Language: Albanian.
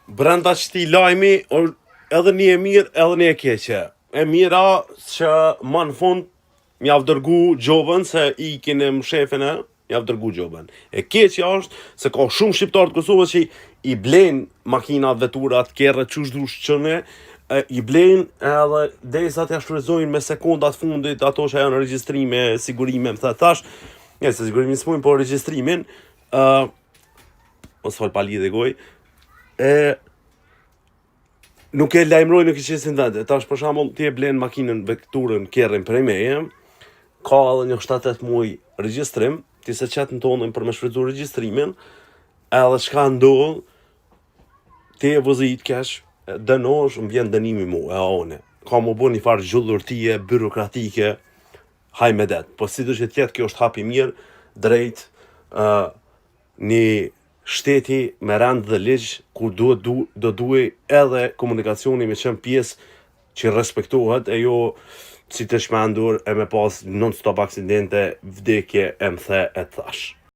brenda qëti lajmi, edhe një e mirë, edhe një e keqe. E mira që ma në fund mjavë dërgu gjobën, se i kene më shefin e, mjavë dërgu gjobën. E keqja është se ka shumë shqiptarë të Kosovës që i blen makinat, veturat, kerre, qush dush qëne, i blen edhe derisa t'ja shfrytëzojnë me sekondat fundit ato që janë regjistrime, sigurime, më thash, se sigurimin s'pojnë, po regjistrimin, mos fal pa lidhe goj, nuk e lajmërojnë në këqesin vende. Tash për shembull ti e blen makinën, veturën, kerrin prej meje, ka edhe një 7-8 muaj regjistrim, ti se qet në tonën për me shfrytëzuar regjistrimin, edhe çka ndodh, ti e vozit kesh, dënosh, më vjen dënimi mu, e one. Ka më bo një farë gjullurtie, byrokratike, haj me det. Po si do që tjetë, kjo është hapi mirë, drejt, një shteti me rend dhe ligj, ku do duhe edhe komunikacioni me qenë pjesë që respektohet, e jo si të shmendur e me pas non-stop aksidente, vdekje, e më the e thash.